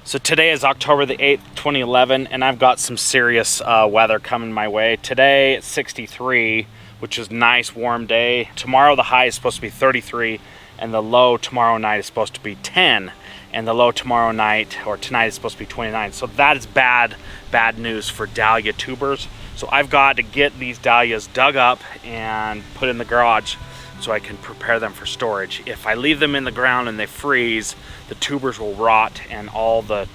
So today is October the 8th, 2011, and I've got some serious weather coming my way. Today it's 63, which is a nice warm day. Tomorrow the high is supposed to be 33, and the low tomorrow night is supposed to be 10, and the low tomorrow night or tonight is supposed to be 29. So that is bad news for dahlia tubers. So I've got to get these dahlias dug up and put in the garage so I can prepare them for storage. If I leave them in the ground and they freeze, the tubers will rot, and all the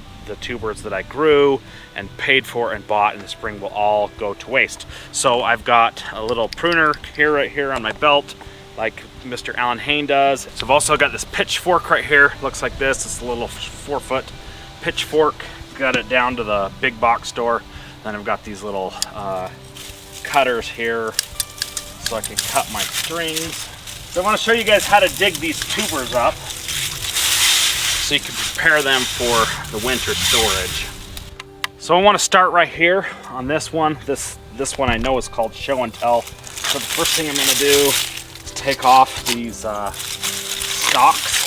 tubers that I grew and paid for and bought in the spring will all go to waste. So I've got a little pruner here, right here on my belt, like Mr. Alan Hain does. So I've also got this pitchfork right here. Looks like this. It's a little 4-foot pitchfork. Got it down to the big box store. Then I've got these little cutters here so I can cut my strings. So I want to show you guys how to dig these tubers up so you can prepare them for the winter storage. So I want to start right here on this one. This one I know is called Show and Tell. So the first thing I'm going to do is take off these stalks.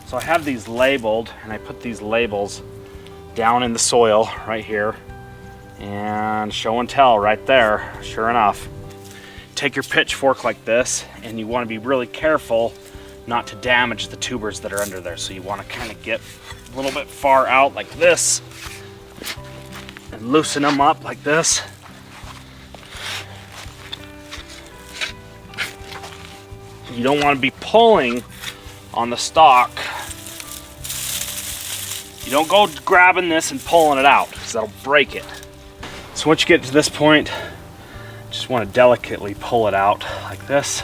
So I have these labeled, and I put these labels down in the soil right here, and Show and Tell right there, sure enough. Take your pitchfork like this, and you want to be really careful not to damage the tubers that are under there. So you want to kind of get a little bit far out like this and loosen them up like this. You don't want to be pulling on the stalk. You don't go grabbing this and pulling it out, because that'll break it. So once you get to this point, just want to delicately pull it out like this.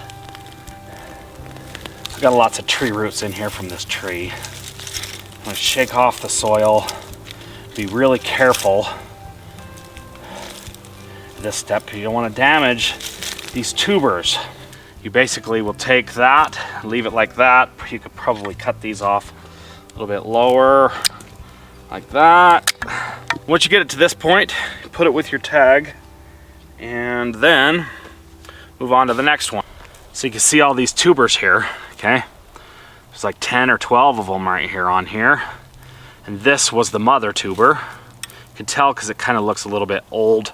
I've got lots of tree roots in here from this tree. I'm going to shake off the soil. Be really careful at this step, because you don't want to damage these tubers. You basically will take that, leave it like that. You could probably cut these off a little bit lower, like that. Once you get it to this point, put it with your tag, and then move on to the next one. So you can see all these tubers here, okay? There's like 10 or 12 of them right here on here. And this was the mother tuber. You can tell because it kind of looks a little bit old,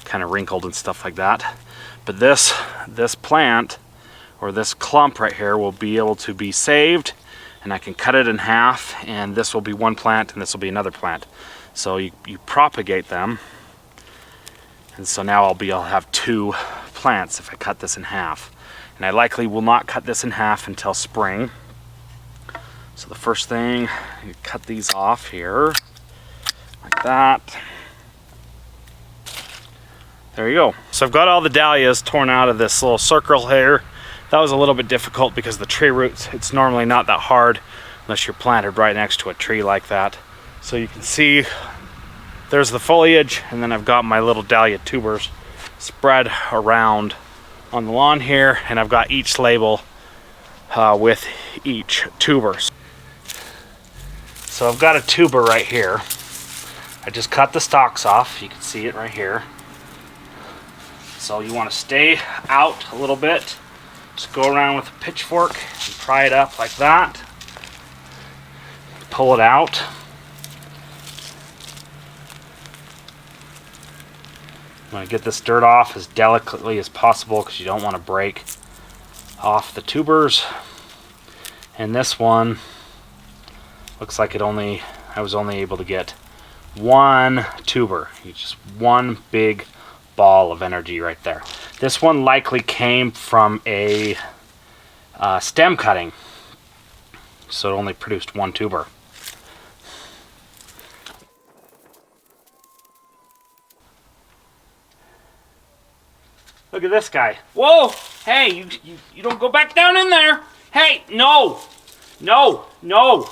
kind of wrinkled and stuff like that. But this plant, or this clump right here, will be able to be saved, and I can cut it in half, and this will be one plant and this will be another plant. So you propagate them, and so now I'll have 2 plants if I cut this in half. And I likely will not cut this in half until spring. So the first thing, you cut these off here, like that. There you go. So I've got all the dahlias torn out of this little circle here. That was a little bit difficult because the tree roots, it's normally not that hard unless you're planted right next to a tree like that. So you can see there's the foliage, and then I've got my little dahlia tubers spread around on the lawn here, and I've got each label with each tuber. So I've got a tuber right here. I just cut the stalks off. You can see it right here. So you want to stay out a little bit. Just go around with a pitchfork and pry it up like that. Pull it out. I'm going to get this dirt off as delicately as possible because you don't want to break off the tubers. And this one looks like I was only able to get 1 tuber. Just one big ball of energy right there. This one likely came from a stem cutting, so it only produced 1 tuber. Look at this guy. Whoa! Hey, you don't go back down in there. Hey, no! No! No!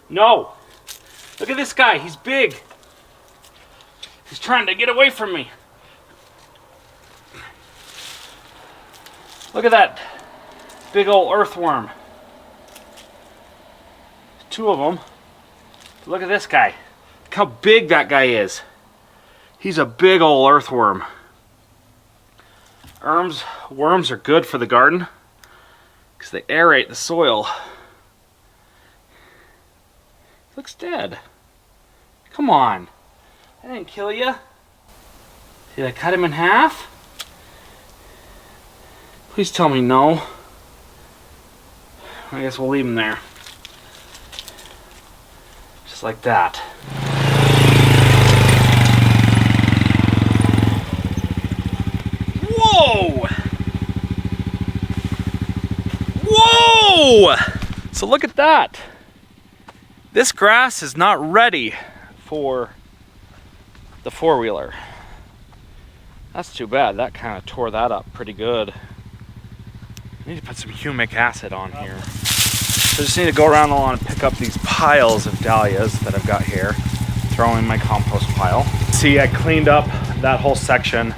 No! Look at this guy. He's big. He's trying to get away from me. Look at that big old earthworm. 2 of them. Look at this guy. Look how big that guy is. He's a big old earthworm. Worms are good for the garden because they aerate the soil. Looks dead. Come on. I didn't kill you. Did I cut him in half? Please tell me no. I guess we'll leave him there. Just like that. Whoa! Whoa! So look at that. This grass is not ready for the four-wheeler. That's too bad. That kind of tore that up pretty good. I need to put some humic acid on here. So I just need to go around the lawn and pick up these piles of dahlias that I've got here, throw in my compost pile. See, I cleaned up that whole section.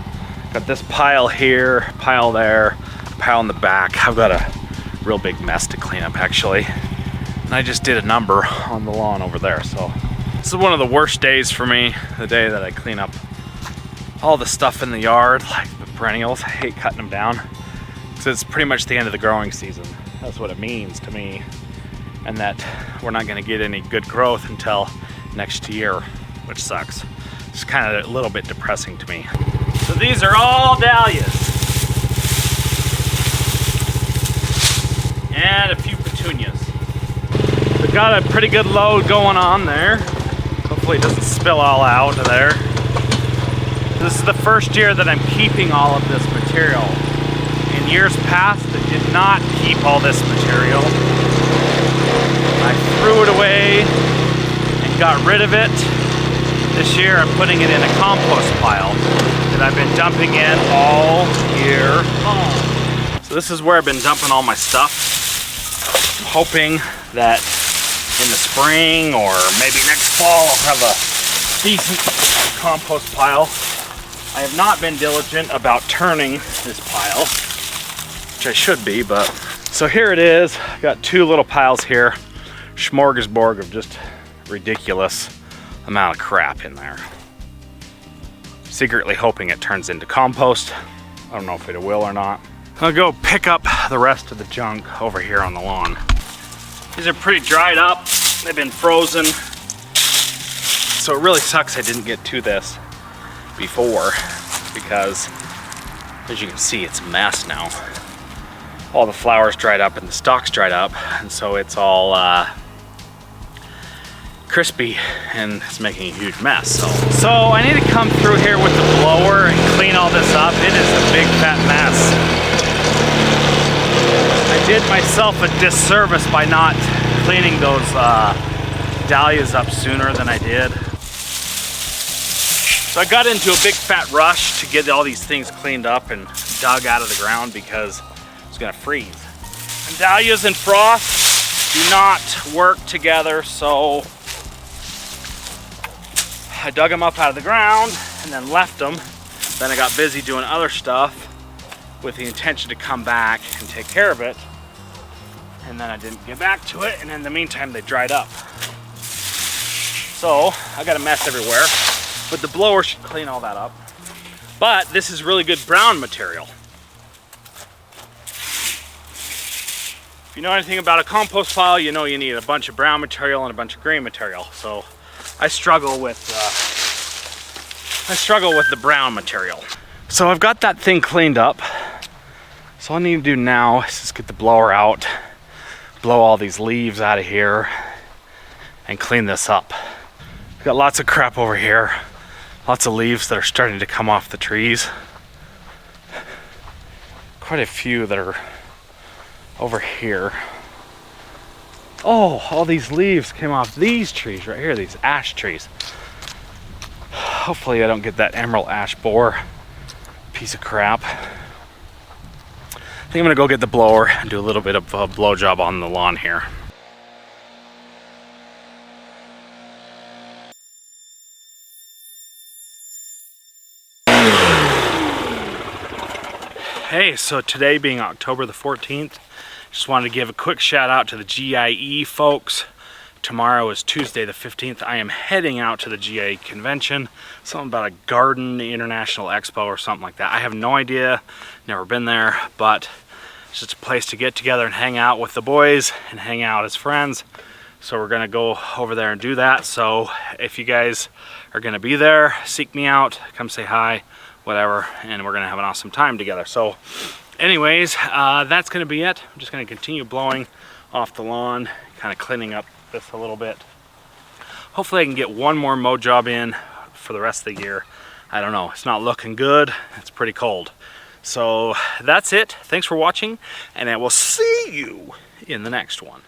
Got this pile here, pile there, pile in the back. I've got a real big mess to clean up actually. And I just did a number on the lawn over there. So this is one of the worst days for me, the day that I clean up all the stuff in the yard, like the perennials. I hate cutting them down. So it's pretty much the end of the growing season. That's what it means to me. And that we're not gonna get any good growth until next year, which sucks. It's kind of a little bit depressing to me. So these are all dahlias. And a few petunias. We've got a pretty good load going on there. Hopefully it doesn't spill all out of there. This is the first year that I'm keeping all of this material. In years past, I did not keep all this material. I threw it away and got rid of it. This year I'm putting it in a compost pile that I've been dumping in all year long. So this is where I've been dumping all my stuff. I'm hoping that in the spring or maybe next fall I'll have a decent compost pile. I have not been diligent about turning this pile, which I should be, but so here it is. Got two little piles here. Smorgasbord of just ridiculous amount of crap in there. Secretly hoping it turns into compost. I don't know if it will or not. I'll go pick up the rest of the junk over here on the lawn. These are pretty dried up. They've been frozen. So it really sucks I didn't get to this before, because as you can see, it's a mess now. All the flowers dried up and the stalks dried up, and so it's all crispy and it's making a huge mess. So I need to come through here with the blower and clean all this up. It is a big fat mess. I did myself a disservice by not cleaning those dahlias up sooner than I did. So I got into a big fat rush to get all these things cleaned up and dug out of the ground because it's gonna freeze. And dahlias and frost do not work together, so I dug them up out of the ground and then left them. Then I got busy doing other stuff with the intention to come back and take care of it. And then I didn't get back to it, and in the meantime they dried up. So I got a mess everywhere, but the blower should clean all that up. But this is really good brown material. If you know anything about a compost pile, you know you need a bunch of brown material and a bunch of green material. So I struggle with the brown material. So I've got that thing cleaned up. So all I need to do now is just get the blower out, blow all these leaves out of here, and clean this up. Got lots of crap over here. Lots of leaves that are starting to come off the trees. Quite a few that are over here. Oh, all these leaves came off these trees right here, these ash trees. Hopefully I don't get that emerald ash borer piece of crap. I think I'm gonna go get the blower and do a little bit of a blow job on the lawn here. Hey, so today being October the 14th, just wanted to give a quick shout out to the GIE folks. Tomorrow is Tuesday the 15th. I am heading out to the GIE convention. Something about a garden international expo or something like that. I have no idea, never been there, but it's just a place to get together and hang out with the boys and hang out as friends. So we're gonna go over there and do that. So if you guys are gonna be there, seek me out, come say hi, whatever, and we're gonna have an awesome time together. So anyways, that's gonna be it. I'm just gonna continue blowing off the lawn, kind of cleaning up this a little bit. Hopefully I can get one more mow job in for the rest of the year. I don't know, it's not looking good. It's pretty cold. So that's it. Thanks for watching, and I will see you in the next one.